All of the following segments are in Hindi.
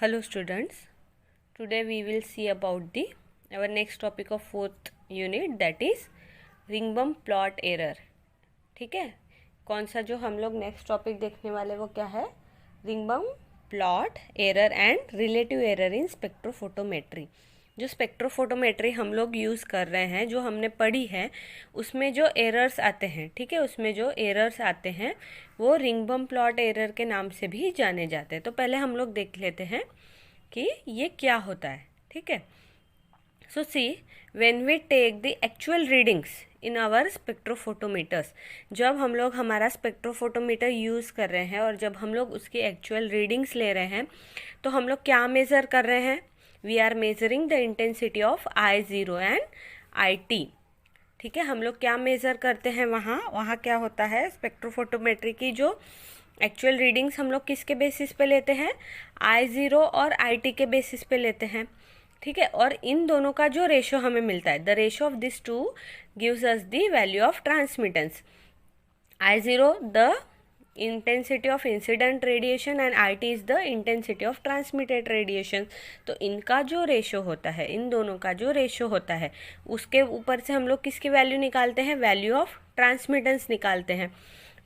Hello students, today we will see about the our next topic of fourth unit, that is Ringbom plot error. ठीक है, कौन सा जो हम लोग नेक्स्ट टॉपिक देखने वाले वो क्या है? Ringbom plot error and relative error in spectrophotometry. जो स्पेक्ट्रोफोटोमेट्री हम लोग यूज़ कर रहे हैं, जो हमने पढ़ी है, उसमें जो एरर्स आते हैं, ठीक है, उसमें जो एरर्स आते हैं वो रिंगबम प्लॉट एरर के नाम से भी जाने जाते हैं। तो पहले हम लोग देख लेते हैं कि ये क्या होता है। ठीक है, so see, when we take the actual readings in our spectrophotometers, जब हम लोग हमारा स्पेक्ट्रोफोटोमीटर यूज़ कर रहे हैं और जब हम लोग उसकी एक्चुअल रीडिंग्स ले रहे हैं, तो हम लोग क्या मेज़र कर रहे हैं? We are measuring the intensity of I0 and IT। ठीक है, हम लोग क्या मेज़र करते हैं वहाँ क्या होता है? स्पेक्ट्रोफोटोमेट्री की जो एक्चुअल रीडिंग्स हम लोग किसके बेसिस पे लेते हैं? I0 और IT के बेसिस पे लेते हैं। ठीक है, और इन दोनों का जो रेशो हमें मिलता है, the ratio of this two gives us the value of transmittance. I0 the intensity of incident radiation and IT is the intensity of transmitted radiation. तो इनका जो रेशो होता है, इन दोनों का जो रेशो होता है, उसके ऊपर से हम लोग किसकी वैल्यू निकालते हैं? वैल्यू ऑफ ट्रांसमिटेंस निकालते हैं।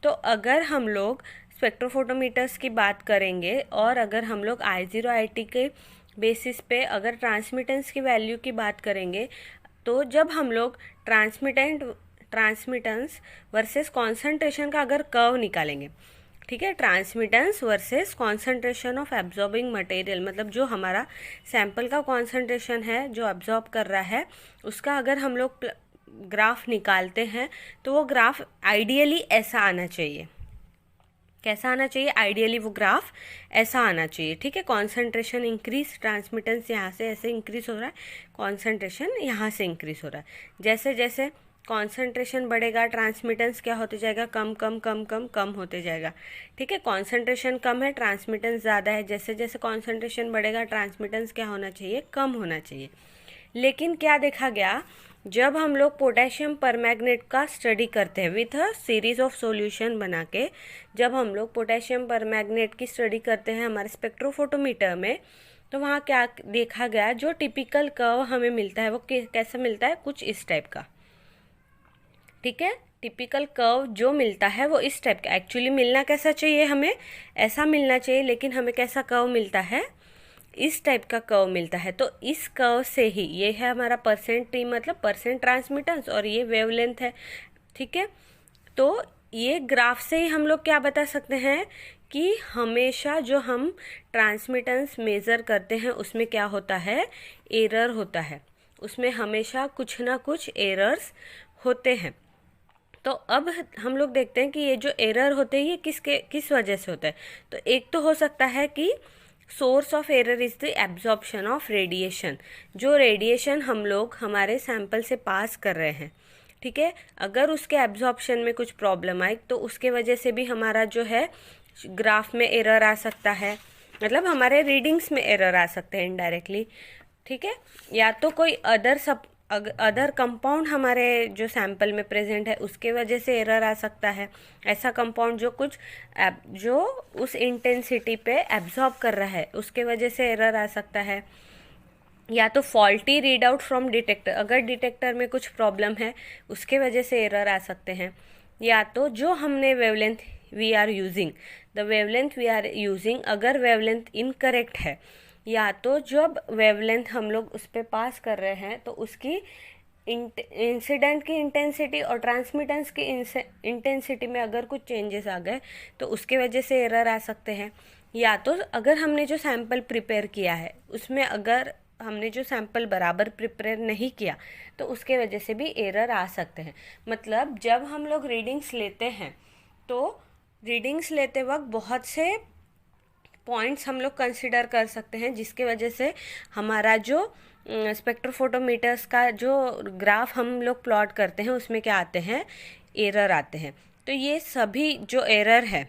तो अगर हम लोग स्पेक्ट्रोफोटोमीटर्स की बात करेंगे और अगर हम लोग I0 IT के बेसिस पे अगर ट्रांसमिटेंस की वैल्यू की बात करेंगे, तो जब हम लोग ट्रांसमिटेंस वर्सेस कॉन्सेंट्रेशन का अगर कर्व निकालेंगे, ठीक है, transmittance versus concentration of absorbing material, मतलब जो हमारा सैंपल का कॉन्सेंट्रेशन है जो एब्जॉर्ब कर रहा है, उसका अगर हम लोग ग्राफ निकालते हैं तो वो ग्राफ आइडियली ऐसा आना चाहिए। कैसा आना चाहिए? आइडियली वो ग्राफ ऐसा आना चाहिए। ठीक है, कॉन्सेंट्रेशन इंक्रीज, ट्रांसमिटेंस यहाँ से ऐसे इंक्रीज हो रहा है, कॉन्सेंट्रेशन यहाँ से इंक्रीज हो रहा है। जैसे जैसे कॉन्सेंट्रेशन बढ़ेगा, ट्रांसमिटेंस क्या होते जाएगा? कम कम कम कम कम होते जाएगा। ठीक है, कॉन्सेंट्रेशन कम है, ट्रांसमिटेंस ज़्यादा है, जैसे जैसे कॉन्सेंट्रेशन बढ़ेगा ट्रांसमिटेंस क्या होना चाहिए? कम होना चाहिए। लेकिन क्या देखा गया, जब हम लोग पोटेशियम परमैंगनेट का स्टडी करते हैं with a series of solution बना के, जब हम लोग पोटेशियम परमैंगनेट की स्टडी करते हैं हमारे स्पेक्ट्रोफोटोमीटर में, तो वहाँ क्या देखा गया, जो टिपिकल कर्व हमें मिलता है वो कैसा मिलता है? कुछ इस टाइप का। ठीक है, टिपिकल कर्व जो मिलता है वो इस टाइप का। एक्चुअली मिलना कैसा चाहिए? हमें ऐसा मिलना चाहिए, लेकिन हमें कैसा कर्व मिलता है? इस टाइप का कर्व मिलता है। तो इस कर्व से ही, ये है हमारा परसेंट टी, मतलब परसेंट ट्रांसमिटेंस, और ये वेवलेंथ है। ठीक है, तो ये ग्राफ से ही हम लोग क्या बता सकते हैं कि हमेशा जो हम ट्रांसमिटेंस मेज़र करते हैं उसमें क्या होता है? एरर होता है, उसमें हमेशा कुछ ना कुछ एरर्स होते हैं। तो अब हम लोग देखते हैं कि ये जो एरर होते हैं ये किस वजह से होता है। तो एक तो हो सकता है कि source of error is the absorption of radiation, जो रेडिएशन हम लोग हमारे सैंपल से पास कर रहे हैं। ठीक है, अगर उसके एब्जॉर्प्शन में कुछ प्रॉब्लम आई तो उसके वजह से भी हमारा जो है ग्राफ में एरर आ सकता है, मतलब हमारे रीडिंग्स में एरर आ सकते हैं इनडायरेक्टली। ठीक है, या तो कोई अदर कंपाउंड हमारे जो सैंपल में प्रेजेंट है उसके वजह से एरर आ सकता है। ऐसा कंपाउंड जो उस इंटेंसिटी पे एब्जॉर्ब कर रहा है उसके वजह से एरर आ सकता है। या तो faulty read out from detector, अगर डिटेक्टर में कुछ प्रॉब्लम है उसके वजह से एरर आ सकते हैं। या तो जो हमने वेवलेंथ वी आर यूजिंग, अगर वेवलेंथ इनकरेक्ट है, या तो जब वेवलेंथ हम लोग उस पर पास कर रहे हैं तो उसकी इंसिडेंट की इंटेंसिटी और ट्रांसमिटेंस की इंटेंसिटी में अगर कुछ चेंजेस आ गए तो उसके वजह से एरर आ सकते हैं। या तो अगर हमने जो सैंपल प्रिपेयर किया है उसमें अगर हमने जो सैंपल बराबर प्रिपेयर नहीं किया तो उसके वजह से भी एरर आ सकते हैं। मतलब जब हम लोग रीडिंग्स लेते हैं तो रीडिंग्स लेते वक्त बहुत से पॉइंट्स हम लोग कंसिडर कर सकते हैं, जिसके वजह से हमारा जो स्पेक्ट्रोफोटोमीटर्स का जो ग्राफ हम लोग प्लॉट करते हैं उसमें क्या आते हैं? एरर आते हैं। तो ये सभी जो एरर है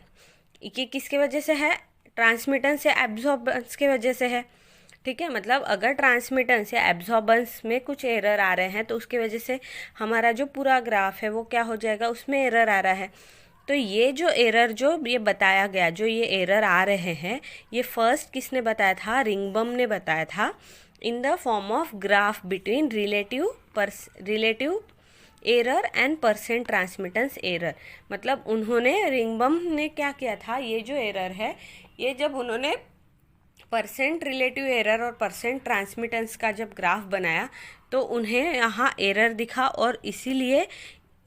ये किसके वजह से है? ट्रांसमिटेंस या एब्जॉर्बेंस के वजह से है। ठीक है, मतलब अगर ट्रांसमिटेंस या एब्जॉर्बेंस में कुछ एरर आ रहे हैं तो उसकी वजह से हमारा जो पूरा ग्राफ है वो क्या हो जाएगा? उसमें एरर आ रहा है। तो ये जो एरर जो ये बताया गया, जो ये एरर आ रहे हैं, ये फर्स्ट किसने बताया था? रिंगबम ने बताया था, in the form of graph between relative error and percent transmittance error. मतलब उन्होंने, रिंगबम ने क्या किया था, ये जो एरर है, ये जब उन्होंने परसेंट रिलेटिव एरर और परसेंट ट्रांसमिटेंस का जब ग्राफ बनाया तो उन्हें यहाँ एरर दिखा, और इसीलिए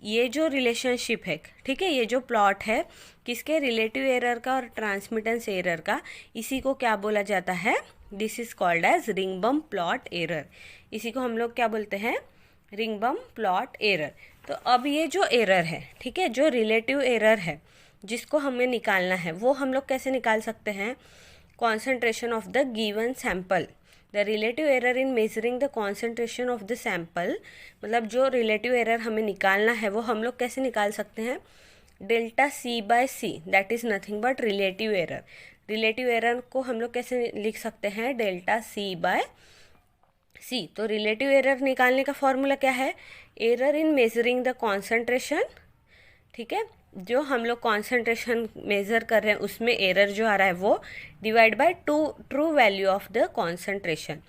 ये जो रिलेशनशिप है, ठीक है, ये जो प्लॉट है किसके? रिलेटिव एरर का और ट्रांसमिटेंस एरर का, इसी को क्या बोला जाता है? This is called as Ringbom plot error. इसी को हम लोग क्या बोलते हैं? Ringbom plot error. तो अब ये जो एरर है, ठीक है, जो रिलेटिव एरर है जिसको हमें निकालना है, वो हम लोग कैसे निकाल सकते हैं? Concentration of the given sample, the relative error in measuring the concentration of the sample. मतलब जो रिलेटिव एरर हमें निकालना है वो हम लोग कैसे निकाल सकते हैं? Delta C by C, that is nothing but relative error. Relative error को हम लोग कैसे लिख सकते हैं? Delta C by C. तो रिलेटिव एरर निकालने का फॉर्मूला क्या है? Error in measuring the concentration, ठीक है, जो हम लोग कॉन्सेंट्रेशन मेजर कर रहे हैं उसमें एरर जो आ रहा है वो divide by true value of the concentration.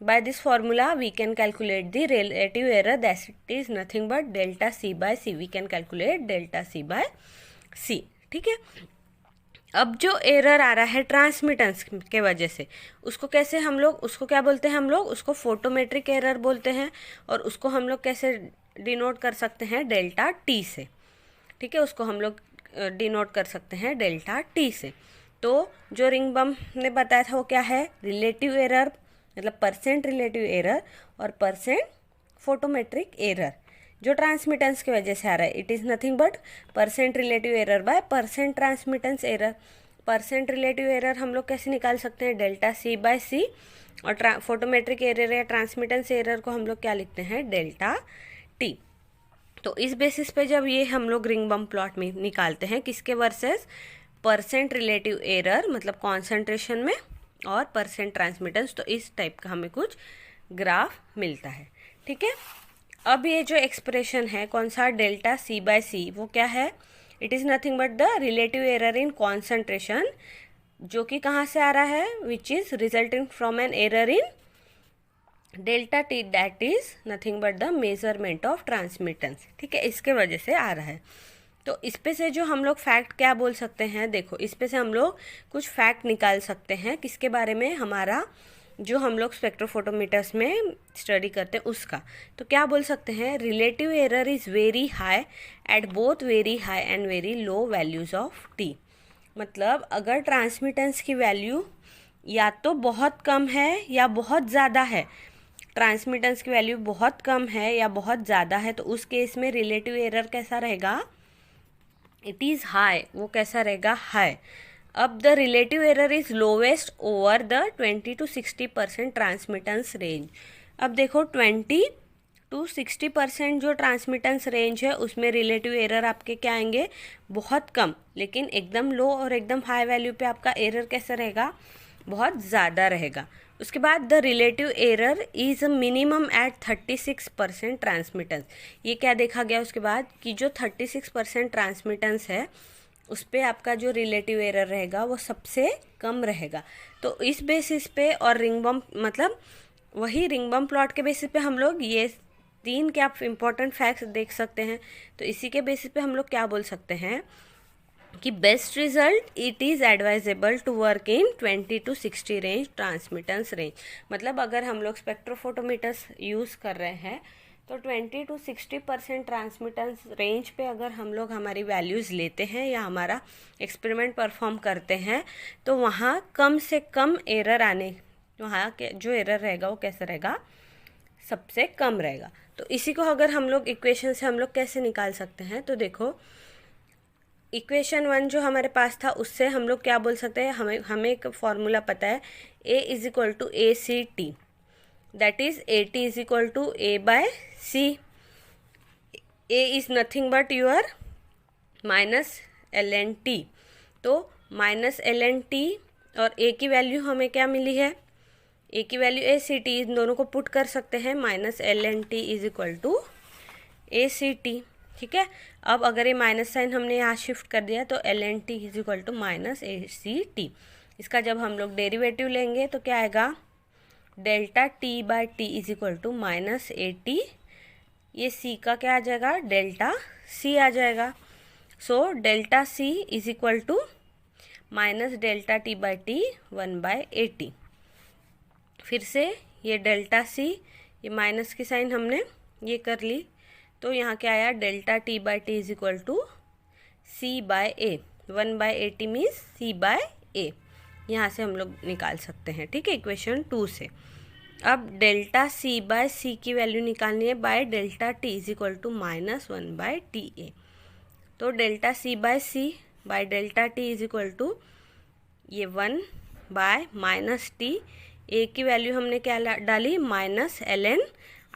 By this formula we can calculate the relative error, that is nothing but delta C by C. We can calculate delta C by C, ठीक है। अब जो एरर आ रहा है ट्रांसमिटेंस के वजह से, उसको कैसे हम लोग, उसको क्या बोलते हैं? हम लोग उसको फोटोमेट्रिक एरर बोलते हैं, और उसको हम लोग कैसे डिनोट कर सकते हैं? डेल्टा टी से, ठीक है, उसको हम लोग डिनोट कर सकते हैं डेल्टा टी से। तो जो रिंगबम ने बताया था वो क्या है? रिलेटिव एरर, मतलब परसेंट रिलेटिव एरर और परसेंट फोटोमेट्रिक एरर जो ट्रांसमिटेंस की वजह से आ रहा है, it is nothing but percent relative error bye percent transmittance error. Percent relative error हम लोग कैसे निकाल सकते हैं? डेल्टा सी बाय सी, और फोटोमेट्रिक एरर या ट्रांसमिटेंस एरर को हम लोग क्या लिखते हैं? Delta T. तो इस बेसिस पे जब ये हम लोग रिंगबम प्लॉट में निकालते हैं, किसके वर्सेस? परसेंट रिलेटिव एरर, मतलब कॉन्सेंट्रेशन में, और परसेंट ट्रांसमिटेंस, तो इस टाइप का हमें कुछ ग्राफ मिलता है, ठीक है। अब ये जो एक्सप्रेशन है कौन सा? डेल्टा सी बाय सी, वो क्या है? It is nothing but the relative error in concentration, जो कि कहाँ से आ रहा है? Which is resulting from an error in delta T, that is nothing but the measurement of transmittance, ठीक है, इसके वजह से आ रहा है। तो इस पे से जो हम लोग फैक्ट क्या बोल सकते हैं? देखो, इस पे से हम लोग कुछ फैक्ट निकाल सकते हैं, किसके बारे में? हमारा जो हम लोग स्पेक्ट्रोफोटोमीटर्स में स्टडी करते हैं उसका। तो क्या बोल सकते हैं? Relative error is very high at both very high and very low values of T. मतलब अगर ट्रांसमिटेंस की वैल्यू या तो बहुत कम है या बहुत ज़्यादा है, ट्रांसमिटेंस की वैल्यू बहुत कम है या बहुत ज़्यादा है, तो उस केस में रिलेटिव एरर कैसा रहेगा? It is high. वो कैसा रहेगा? हाई। अब the relative error is lowest over the 20 to 60% transmittance range. अब देखो 20 to 60% जो ट्रांसमिटेंस रेंज है उसमें रिलेटिव एरर आपके क्या आएंगे? बहुत कम। लेकिन एकदम लो और एकदम हाई वैल्यू पे आपका एरर कैसा रहेगा? बहुत ज़्यादा रहेगा। उसके बाद the relative error is minimum at 36% transmittance. ये क्या देखा गया उसके बाद? कि जो 36% ट्रांसमिटेंस है उस पर आपका जो रिलेटिव एरर रहेगा वो सबसे कम रहेगा। तो इस बेसिस पे, और रिंगबम, मतलब वही रिंगबम प्लॉट के बेसिस पे हम लोग ये तीन क्या इंपॉर्टेंट फैक्ट्स देख सकते हैं। तो इसी के बेसिस पे हम लोग क्या बोल सकते हैं कि best result, it is advisable to work in 20 to 60 range transmittance range. मतलब अगर हम लोग स्पेक्ट्रोफोटोमीटर्स यूज़ कर रहे हैं तो 20 to 60% ट्रांसमिटेंस रेंज पे अगर हम लोग हमारी वैल्यूज़ लेते हैं या हमारा एक्सपेरिमेंट परफॉर्म करते हैं तो वहाँ कम से कम एरर आने, वहाँ के जो एरर रहेगा वो कैसा रहेगा? सबसे कम रहेगा। तो इसी को अगर हम लोग इक्वेशन से हम लोग कैसे निकाल सकते हैं? तो देखो, इक्वेशन 1 जो हमारे पास था उससे हम लोग क्या बोल सकते हैं? हमें एक फॉर्मूला पता है, A is equal to A C T, that is A T is equal to A by C. A is nothing but your minus L N T. तो माइनस एल एन टी और ए की वैल्यू हमें क्या मिली है? ए की वैल्यू ए सी टी, इन दोनों को पुट कर सकते हैं, minus L N T is equal to A C T. ठीक है। अब अगर ये माइनस साइन हमने यहाँ शिफ्ट कर दिया तो ln t is equal to minus ACT। इसका जब हम लोग डेरिवेटिव लेंगे तो क्या आएगा, delta t by T is equal to minus AT। ये c का क्या आ जाएगा, डेल्टा c आ जाएगा। So delta c is equal to minus delta t by T 1/AT। फिर से ये डेल्टा c, ये माइनस की साइन हमने ये कर ली, तो यहाँ क्या आया, delta t by T is equal to c by A. 1/AT means c by A, यहाँ से हम लोग निकाल सकते हैं। ठीक है, इक्वेशन 2 से। अब डेल्टा c बाय c की वैल्यू निकालनी है by delta t is equal to minus 1/TA। तो delta c by delta t is equal to ये 1 बाय माइनस टी, ए की वैल्यू हमने क्या डाली, minus ln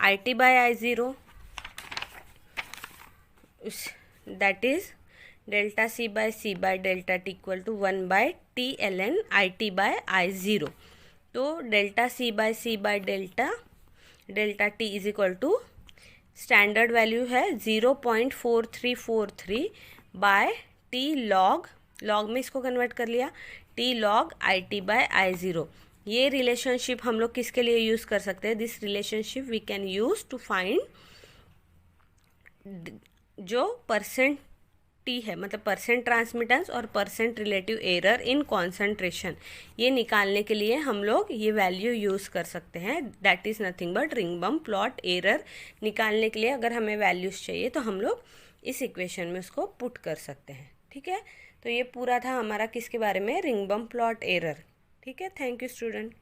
IT by I0, that is delta c by delta t equal to 1/T ln IT by I0। तो delta c by delta t is equal to standard value है 0.4343 बाय t लॉग में इसको कन्वर्ट कर लिया, t log IT by I0। ये रिलेशनशिप हम लोग किसके लिए यूज़ कर सकते हैं, this relationship we can use to find जो परसेंट टी है, मतलब परसेंट ट्रांसमिटेंस और percent relative error in concentration, ये निकालने के लिए हम लोग ये वैल्यू यूज़ कर सकते हैं। That is nothing but Ringbom plot error निकालने के लिए अगर हमें वैल्यूज़ चाहिए तो हम लोग इस इक्वेशन में उसको पुट कर सकते हैं। ठीक है, तो ये पूरा था हमारा किसके बारे में, रिंगबम प्लॉट एरर। ठीक है, थैंक यू स्टूडेंट।